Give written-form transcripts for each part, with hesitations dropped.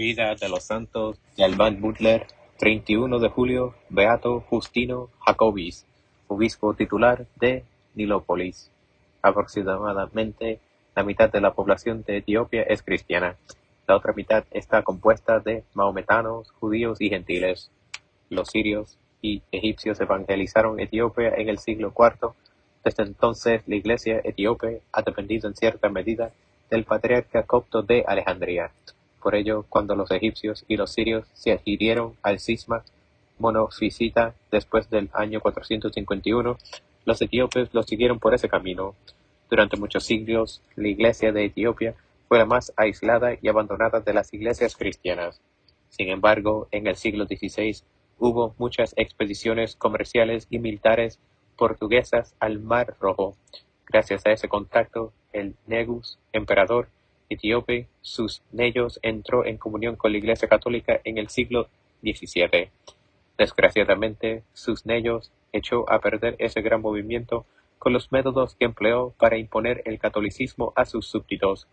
Vida de los santos de Alban Butler, 31 de julio, Beato Justino Jacobis, obispo titular de Nilópolis. Aproximadamente la mitad de la población de Etiopía es cristiana. La otra mitad está compuesta de maometanos, judíos y gentiles. Los sirios y egipcios evangelizaron Etiopía en el siglo IV. Desde entonces, la iglesia etíope ha dependido en cierta medida del patriarca copto de Alejandría. Por ello, cuando los egipcios y los sirios se adhirieron al cisma monofisita después del año 451, los etíopes los siguieron por ese camino. Durante muchos siglos, la iglesia de Etiopía fue la más aislada y abandonada de las iglesias cristianas. Sin embargo, en el siglo XVI hubo muchas expediciones comerciales y militares portuguesas al Mar Rojo. Gracias a ese contacto, el Negus, emperador etíope Susneyos, entró en comunión con la Iglesia Católica en el siglo XVII. Desgraciadamente, Susneyos echó a perder ese gran movimiento con los métodos que empleó para imponer el catolicismo a sus súbditos.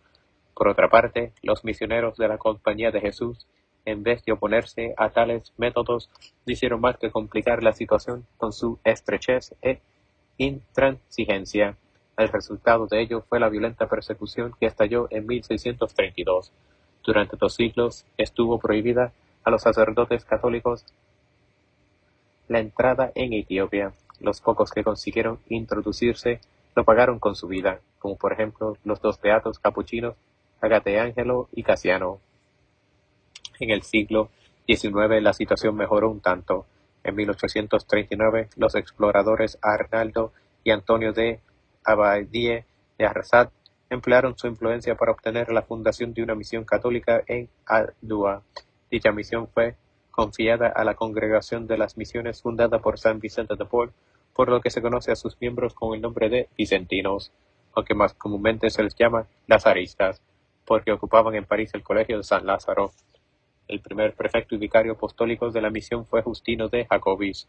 Por otra parte, los misioneros de la Compañía de Jesús, en vez de oponerse a tales métodos, no hicieron más que complicar la situación con su estrechez e intransigencia. El resultado de ello fue la violenta persecución que estalló en 1632. Durante 2 siglos estuvo prohibida a los sacerdotes católicos la entrada en Etiopía. Los pocos que consiguieron introducirse lo pagaron con su vida, como por ejemplo los 2 beatos capuchinos Agateángelo y Casiano. En el siglo XIX la situación mejoró un tanto. En 1839 los exploradores Arnaldo y Antonio de Abadie de Arrasat emplearon su influencia para obtener la fundación de una misión católica en Adua. Dicha misión fue confiada a la Congregación de las Misiones fundada por San Vicente de Paul, por lo que se conoce a sus miembros con el nombre de vicentinos, aunque más comúnmente se les llama lazaristas, porque ocupaban en París el colegio de San Lázaro. El primer prefecto y vicario apostólico de la misión fue Justino de Jacobis.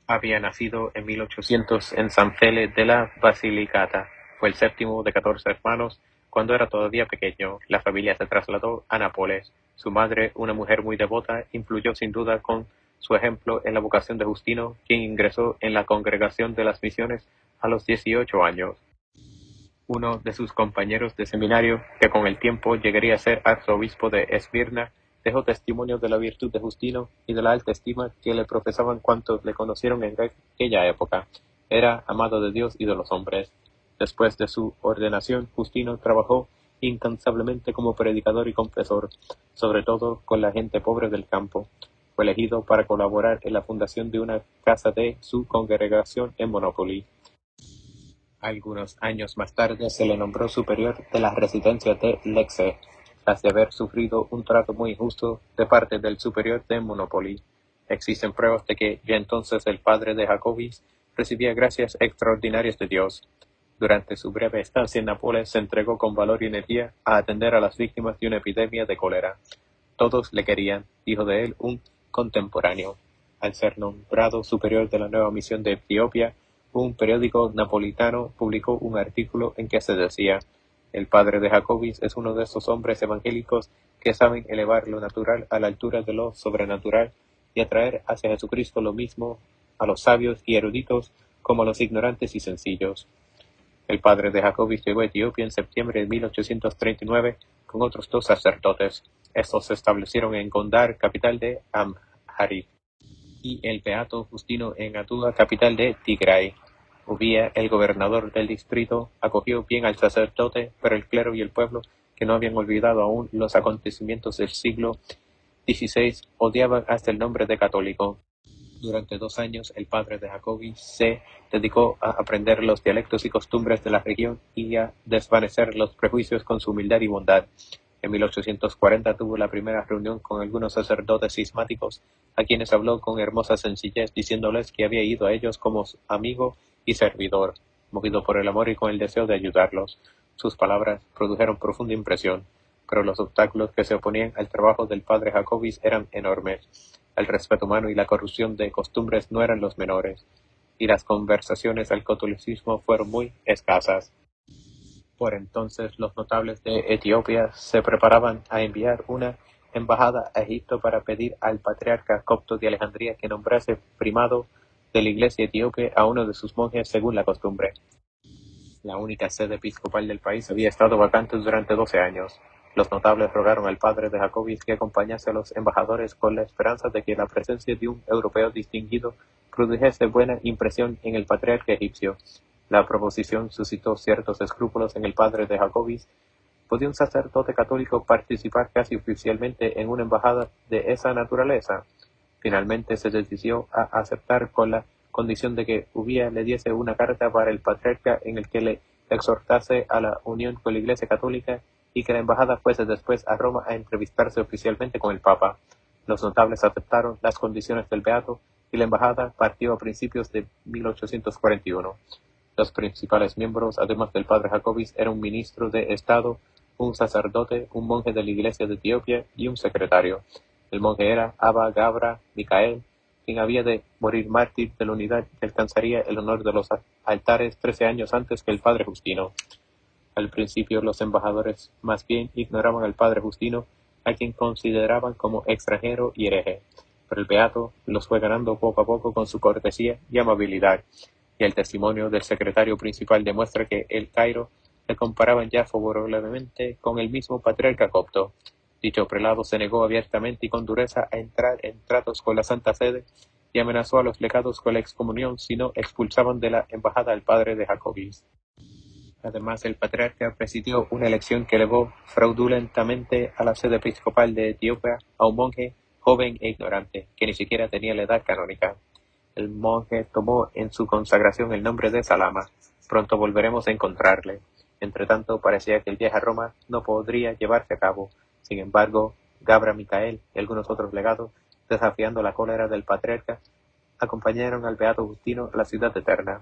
Había nacido en 1800 en San Fele de la Basilicata. Fue el séptimo de 14 hermanos. Cuando era todavía pequeño, la familia se trasladó a Nápoles. Su madre, una mujer muy devota, influyó sin duda con su ejemplo en la vocación de Justino, quien ingresó en la Congregación de las Misiones a los 18 años. Uno de sus compañeros de seminario, que con el tiempo llegaría a ser arzobispo de Esmirna, dejó testimonio de la virtud de Justino y de la alta estima que le profesaban cuantos le conocieron en aquella época. Era amado de Dios y de los hombres. Después de su ordenación, Justino trabajó incansablemente como predicador y confesor, sobre todo con la gente pobre del campo. Fue elegido para colaborar en la fundación de una casa de su congregación en Monopoli. Algunos años más tarde se le nombró superior de la residencia de Lecce, tras de haber sufrido un trato muy injusto de parte del superior de Monopoli. Existen pruebas de que ya entonces el padre de Jacobis recibía gracias extraordinarias de Dios. Durante su breve estancia en Nápoles se entregó con valor y energía a atender a las víctimas de una epidemia de cólera. Todos le querían, dijo de él un contemporáneo. Al ser nombrado superior de la nueva misión de Etiopía, un periódico napolitano publicó un artículo en que se decía: el padre de Jacobis es uno de esos hombres evangélicos que saben elevar lo natural a la altura de lo sobrenatural y atraer hacia Jesucristo lo mismo a los sabios y eruditos como a los ignorantes y sencillos. El padre de Jacobis llegó a Etiopía en septiembre de 1839 con otros 2 sacerdotes. Estos se establecieron en Gondar, capital de Amharic, y el beato Justino en Adua, capital de Tigray. Ubía, el gobernador del distrito, acogió bien al sacerdote, pero el clero y el pueblo, que no habían olvidado aún los acontecimientos del siglo XVI, odiaban hasta el nombre de católico. Durante 2 años, el padre de Jacobis se dedicó a aprender los dialectos y costumbres de la región y a desvanecer los prejuicios con su humildad y bondad. En 1840 tuvo la primera reunión con algunos sacerdotes cismáticos, a quienes habló con hermosa sencillez, diciéndoles que había ido a ellos como amigo y servidor, movido por el amor y con el deseo de ayudarlos. Sus palabras produjeron profunda impresión, pero los obstáculos que se oponían al trabajo del padre Jacobis eran enormes. El respeto humano y la corrupción de costumbres no eran los menores, y las conversaciones al catolicismo fueron muy escasas. Por entonces los notables de Etiopía se preparaban a enviar una embajada a Egipto para pedir al patriarca copto de Alejandría que nombrase primado de la iglesia etíope a uno de sus monjes según la costumbre. La única sede episcopal del país había estado vacante durante 12 años. Los notables rogaron al padre de Jacobis que acompañase a los embajadores con la esperanza de que la presencia de un europeo distinguido produjese buena impresión en el patriarca egipcio. La proposición suscitó ciertos escrúpulos en el padre de Jacobis. ¿Podía un sacerdote católico participar casi oficialmente en una embajada de esa naturaleza? Finalmente se decidió a aceptar con la condición de que Ubía le diese una carta para el patriarca en el que le exhortase a la unión con la Iglesia Católica y que la embajada fuese después a Roma a entrevistarse oficialmente con el Papa. Los notables aceptaron las condiciones del beato y la embajada partió a principios de 1841. Los principales miembros, además del padre Jacobis, eran un ministro de Estado, un sacerdote, un monje de la Iglesia de Etiopía y un secretario. El monje era Abba Gabra Micael, quien había de morir mártir de la unidad que alcanzaría el honor de los altares 13 años antes que el padre Justino. Al principio los embajadores más bien ignoraban al padre Justino, a quien consideraban como extranjero y hereje, pero el beato los fue ganando poco a poco con su cortesía y amabilidad, y el testimonio del secretario principal demuestra que el Cairo le comparaban ya favorablemente con el mismo patriarca copto. Dicho prelado se negó abiertamente y con dureza a entrar en tratos con la Santa Sede y amenazó a los legados con la excomunión si no expulsaban de la embajada al padre de Jacobis. Además, el patriarca presidió una elección que elevó fraudulentamente a la sede episcopal de Etiopía a un monje joven e ignorante, que ni siquiera tenía la edad canónica. El monje tomó en su consagración el nombre de Salama. Pronto volveremos a encontrarle. Entretanto, parecía que el viaje a Roma no podría llevarse a cabo. Sin embargo, Gabra Micael y algunos otros legados, desafiando la cólera del patriarca, acompañaron al beato Justino a la ciudad eterna.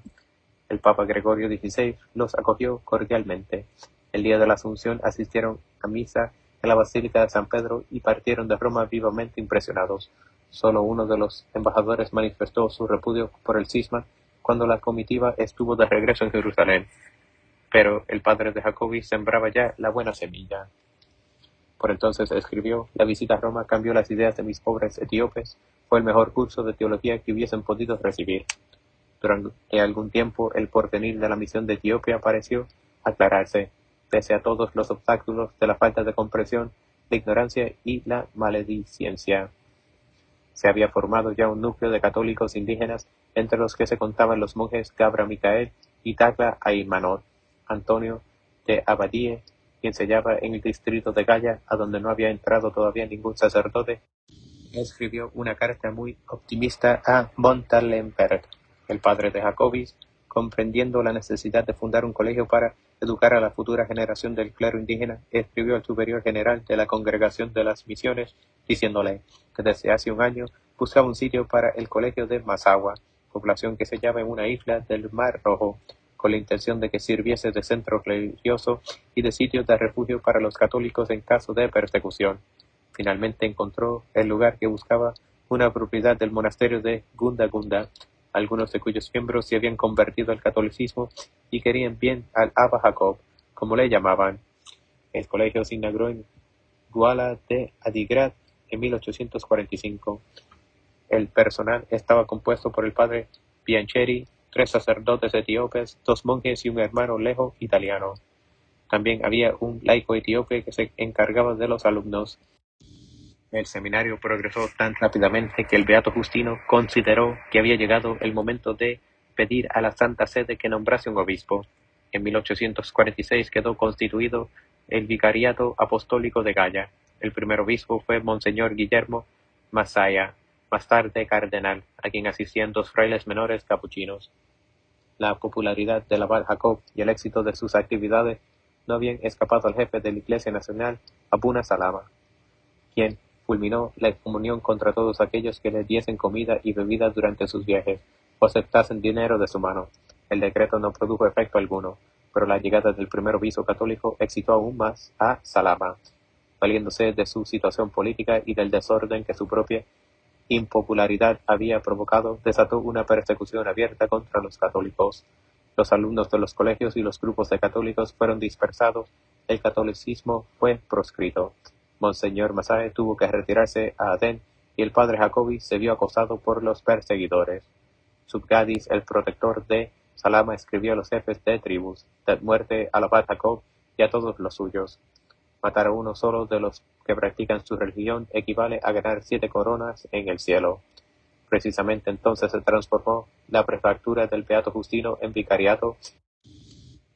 El Papa Gregorio XVI los acogió cordialmente. El día de la Asunción asistieron a misa en la Basílica de San Pedro y partieron de Roma vivamente impresionados. Solo uno de los embajadores manifestó su repudio por el cisma cuando la comitiva estuvo de regreso en Jerusalén. Pero el padre de Jacobis sembraba ya la buena semilla. Por entonces escribió: la visita a Roma cambió las ideas de mis pobres etíopes, fue el mejor curso de teología que hubiesen podido recibir. Durante algún tiempo el porvenir de la misión de Etiopía pareció aclararse, pese a todos los obstáculos de la falta de comprensión, la ignorancia y la maledicencia. Se había formado ya un núcleo de católicos indígenas, entre los que se contaban los monjes Gabra Micael y Tacla Aymanot. Antonio de Abadie, quien se hallaba en el distrito de Gaya, a donde no había entrado todavía ningún sacerdote, escribió una carta muy optimista a Montalembert, el padre de Jacobis, comprendiendo la necesidad de fundar un colegio para educar a la futura generación del clero indígena, escribió al superior general de la Congregación de las Misiones, diciéndole que desde hace un año buscaba un sitio para el colegio de Massawa, población que se hallaba en una isla del Mar Rojo, con la intención de que sirviese de centro religioso y de sitio de refugio para los católicos en caso de persecución. Finalmente encontró el lugar que buscaba, una propiedad del monasterio de Gunda Gunda, algunos de cuyos miembros se habían convertido al catolicismo y querían bien al Abba Jacob, como le llamaban. El colegio se inauguró en Douala de Adigrat en 1845. El personal estaba compuesto por el padre Biancheri, 3 sacerdotes etíopes, 2 monjes y un hermano lejo italiano. También había un laico etíope que se encargaba de los alumnos. El seminario progresó tan rápidamente que el beato Justino consideró que había llegado el momento de pedir a la Santa Sede que nombrase un obispo. En 1846 quedó constituido el Vicariato Apostólico de Gaya. El primer obispo fue Monseñor Guillermo Masaya, más tarde cardenal, a quien asistían 2 frailes menores capuchinos. La popularidad del abad Jacob y el éxito de sus actividades no habían escapado al jefe de la Iglesia Nacional, Abuna Salama, quien fulminó la excomunión contra todos aquellos que le diesen comida y bebida durante sus viajes, o aceptasen dinero de su mano. El decreto no produjo efecto alguno, pero la llegada del primer obispo católico excitó aún más a Salama, valiéndose de su situación política y del desorden que su propia impopularidad había provocado, desató una persecución abierta contra los católicos. Los alumnos de los colegios y los grupos de católicos fueron dispersados, el catolicismo fue proscrito. Monseñor Masae tuvo que retirarse a Aden y el padre Jacobi se vio acosado por los perseguidores. Subgadis, el protector de Salama, escribió a los jefes de tribus: «Dad muerte al abad Jacob y a todos los suyos». Matar a uno solo de los que practican su religión equivale a ganar 7 coronas en el cielo. Precisamente entonces se transformó la prefectura del Beato Justino en vicariato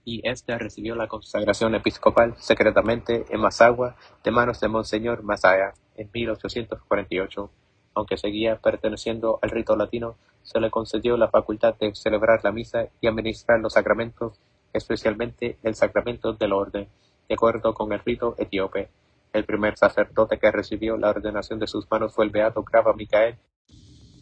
y éste recibió la consagración episcopal secretamente en Masagua de manos de Monseñor Masaya en 1848. Aunque seguía perteneciendo al rito latino, se le concedió la facultad de celebrar la misa y administrar los sacramentos, especialmente el sacramento del orden, de acuerdo con el rito etíope. El primer sacerdote que recibió la ordenación de sus manos fue el beato Grava Micael,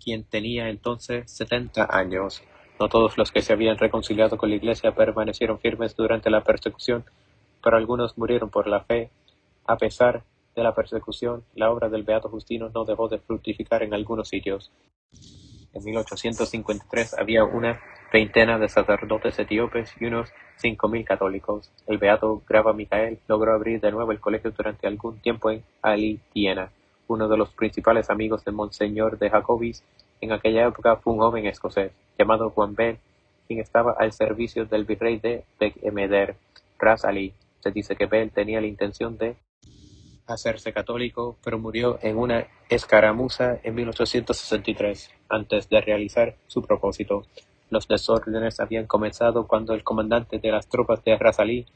quien tenía entonces 70 años. No todos los que se habían reconciliado con la Iglesia permanecieron firmes durante la persecución, pero algunos murieron por la fe. A pesar de la persecución, la obra del beato Justino no dejó de fructificar en algunos sitios. En 1853 había una veintena de sacerdotes etíopes y unos 5.000 católicos. El beato Grava Micael logró abrir de nuevo el colegio durante algún tiempo en Ali-Tiena. Uno de los principales amigos de Monseñor de Jacobis en aquella época fue un joven escocés llamado Juan Bell, quien estaba al servicio del virrey de Begmeder, Ras Ali. Se dice que Bell tenía la intención de hacerse católico, pero murió en una escaramuza en 1863, antes de realizar su propósito. Los desórdenes habían comenzado cuando el comandante de las tropas de Ras Ali,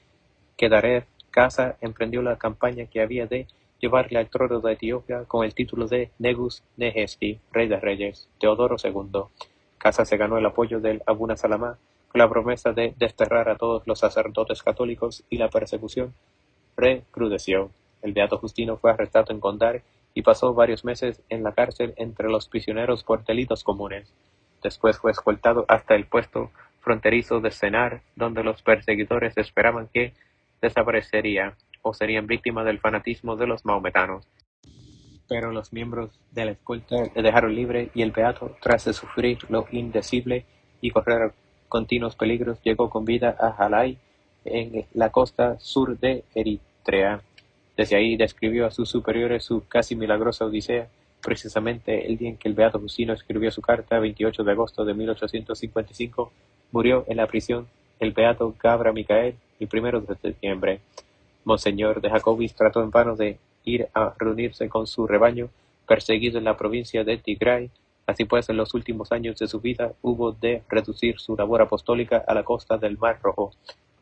Kedarer Kasa, emprendió la campaña que había de llevarle al trono de Etiopía con el título de Negus Nehesti, rey de reyes, Teodoro II. Kasa se ganó el apoyo del Abuna Salamá con la promesa de desterrar a todos los sacerdotes católicos y la persecución recrudeció. El beato Justino fue arrestado en Gondar y pasó varios meses en la cárcel entre los prisioneros por delitos comunes. Después fue escoltado hasta el puesto fronterizo de Sennar, donde los perseguidores esperaban que desaparecería o serían víctimas del fanatismo de los maometanos. Pero los miembros de la escolta le dejaron libre y el beato, tras de sufrir lo indecible y correr continuos peligros, llegó con vida a Halai, en la costa sur de Eritrea. Desde ahí describió a sus superiores su casi milagrosa odisea. Precisamente el día en que el beato Justino escribió su carta, 28 de agosto de 1855, murió en la prisión el beato Gabra Micael el 1 de septiembre. Monseñor de Jacobis trató en vano de ir a reunirse con su rebaño, perseguido en la provincia de Tigray. Así pues, en los últimos años de su vida hubo de reducir su labor apostólica a la costa del Mar Rojo.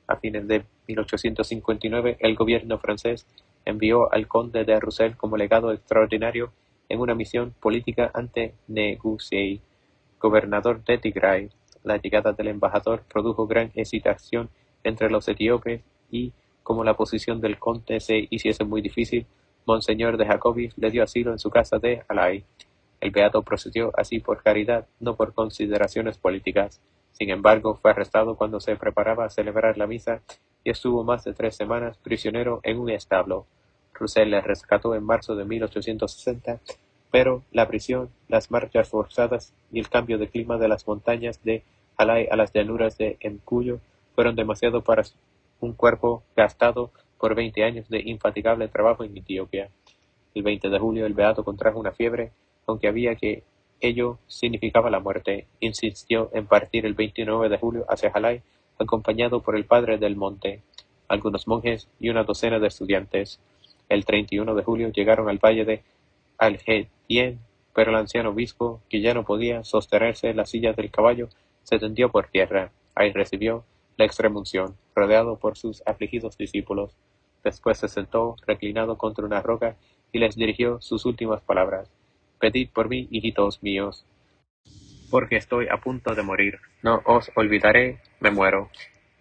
A fines de 1859, el gobierno francés envió al conde de Roussel como legado extraordinario en una misión política ante Negusiei, gobernador de Tigray. La llegada del embajador produjo gran excitación entre los etíopes y, como la posición del conde se hiciese muy difícil, Monseñor de Jacobis le dio asilo en su casa de Halai. El beato procedió así por caridad, no por consideraciones políticas. Sin embargo, fue arrestado cuando se preparaba a celebrar la misa y estuvo más de 3 semanas prisionero en un establo. Roussel le rescató en marzo de 1860, pero la prisión, las marchas forzadas y el cambio de clima de las montañas de Halai a las llanuras de Encuyo fueron demasiado para un cuerpo gastado por 20 años de infatigable trabajo en Etiopía. El 20 de julio el beato contrajo una fiebre, aunque había que ello significaba la muerte. Insistió en partir el 29 de julio hacia Halai, acompañado por el padre del monte, algunos monjes y una docena de estudiantes. El 31 de julio llegaron al valle de Algedien, pero el anciano obispo, que ya no podía sostenerse en la silla del caballo, se tendió por tierra. Ahí recibió la extremunción, rodeado por sus afligidos discípulos. Después se sentó reclinado contra una roca y les dirigió sus últimas palabras: «Pedid por mí, hijitos míos, porque estoy a punto de morir. No os olvidaré, me muero».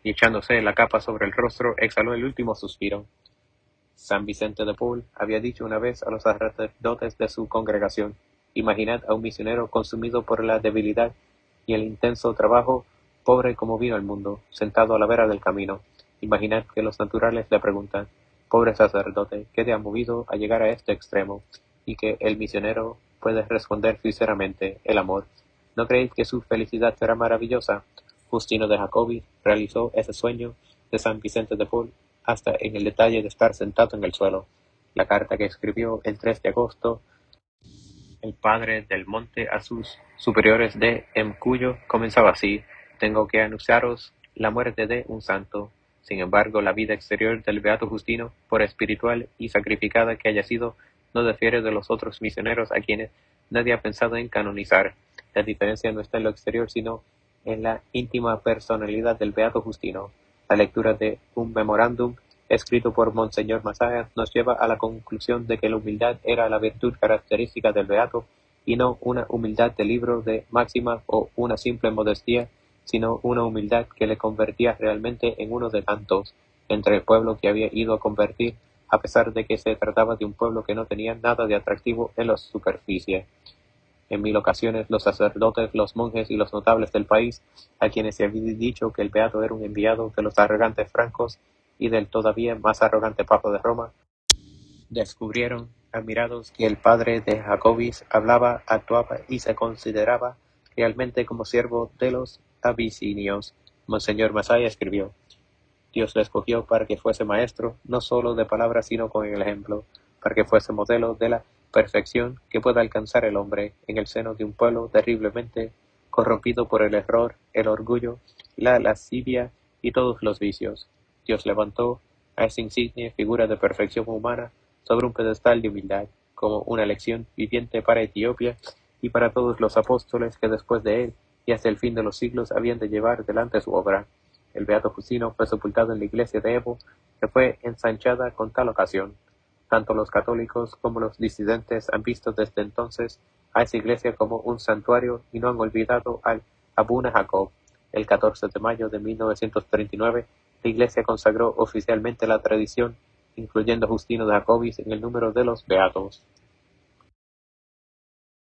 Y echándose la capa sobre el rostro, exhaló el último suspiro. San Vicente de Paul había dicho una vez a los sacerdotes de su congregación: «Imaginad a un misionero consumido por la debilidad y el intenso trabajo, pobre como vino al mundo, sentado a la vera del camino. Imaginad que los naturales le preguntan: pobre sacerdote, ¿qué te ha movido a llegar a este extremo?», y que el misionero puede responder sinceramente: el amor. ¿No creéis que su felicidad será maravillosa? Justino de Jacobi realizó ese sueño de San Vicente de Paul hasta en el detalle de estar sentado en el suelo. La carta que escribió el 3 de agosto el padre del monte a sus superiores de Emcuyo comenzaba así: tengo que anunciaros la muerte de un santo. Sin embargo, la vida exterior del beato Justino, por espiritual y sacrificada que haya sido, no difiere de los otros misioneros a quienes nadie ha pensado en canonizar. La diferencia no está en lo exterior, sino en la íntima personalidad del beato Justino. La lectura de un memorándum escrito por Monseñor Masaya nos lleva a la conclusión de que la humildad era la virtud característica del beato, y no una humildad de libro de máximas o una simple modestia, sino una humildad que le convertía realmente en uno de tantos entre el pueblo que había ido a convertir, a pesar de que se trataba de un pueblo que no tenía nada de atractivo en la superficie. En 1000 ocasiones los sacerdotes, los monjes y los notables del país, a quienes se había dicho que el beato era un enviado de los arrogantes francos y del todavía más arrogante papa de Roma, descubrieron, admirados, que el padre de Jacobis hablaba, actuaba y se consideraba realmente como siervo de los abisinios. Monseñor Masaya escribió: Dios le escogió para que fuese maestro, no solo de palabras, sino con el ejemplo, para que fuese modelo de la perfección que pueda alcanzar el hombre en el seno de un pueblo terriblemente corrompido por el error, el orgullo, la lascivia y todos los vicios. Dios levantó a esa insigne figura de perfección humana sobre un pedestal de humildad, como una lección viviente para Etiopía y para todos los apóstoles que después de él y hasta el fin de los siglos habían de llevar delante su obra. El beato Justino fue sepultado en la iglesia de Evo, que fue ensanchada con tal ocasión. Tanto los católicos como los disidentes han visto desde entonces a esa iglesia como un santuario y no han olvidado al Abuna Jacob. El 14 de mayo de 1939, la iglesia consagró oficialmente la tradición, incluyendo a Justino de Jacobis en el número de los beatos.